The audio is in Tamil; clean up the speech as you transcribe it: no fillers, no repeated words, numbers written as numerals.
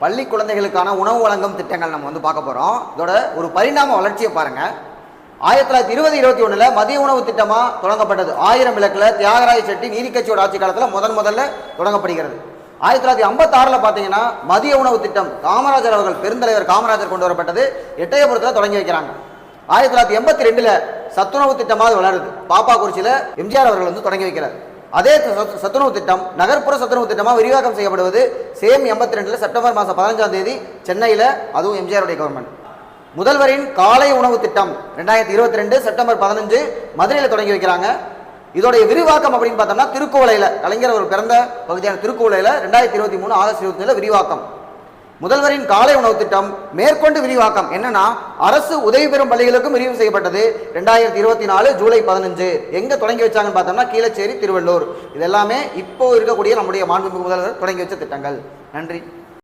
பள்ளி குழந்தைகளுக்கான உணவு வழங்கும் திட்டங்கள் நம்ம வந்து பார்க்க போகிறோம். இதோட ஒரு பரிணாம வளர்ச்சியை பாருங்கள். 1920-21 மதிய உணவு திட்டமாக தொடங்கப்பட்டது. 1000 விளக்கில் தியாகராய செட்டி நீதிக்கட்சியோட ஆட்சி காலத்தில் முதல்ல தொடங்கப்படுகிறது. 1956 பார்த்தீங்கன்னா மதிய உணவு திட்டம் காமராஜர் அவர்கள், பெருந்தலைவர் காமராஜர் கொண்டு வரப்பட்டது. எட்டயபுரத்தில் தொடங்கி வைக்கிறாங்க. 1982 சத்துணவு திட்டமாக வளருது. பாப்பாக்குறிச்சியில் எம்ஜிஆர் அவர்கள் வந்து தொடங்கி வைக்கிறார். அதே சத்துணவு திட்டம் நகர்ப்புற சத்துணவு திட்டமாக விரிவாக்கம் செய்யப்படுவது சேம் 82 செப்டம்பர் மாதம் 15ஆம் தேதி சென்னையில், அதுவும் எம்ஜிஆருடைய கவர்மெண்ட். முதல்வரின் காலை உணவு திட்டம் 2022 செப்டம்பர் 15 மதுரையில் தொடங்கி வைக்கிறாங்க. இதோடைய விரிவாக்கம் அப்படின்னு பார்த்தோம்னா திருக்குவளையில், கலைஞர் ஒரு பிறந்த பகுதியான திருக்குவளையில் 2023 ஆகஸ்ட் 27 விரிவாக்கம். முதல்வரின் காலை உணவு திட்டம் மேற்கொண்டு விரிவாக்கம் என்னன்னா அரசு உதவி பெறும் பள்ளிகளுக்கும் விரிவு செய்யப்பட்டது. 2024 ஜூலை 15 எங்க தொடங்கி வச்சாங்கன்னு பார்த்தோம்னா கீழச்சேரி, திருவள்ளூர். இது எல்லாமே இப்போ இருக்கக்கூடிய நம்முடைய மாண்புமிகு முதல்வர் தொடங்கி வச்ச திட்டங்கள். நன்றி.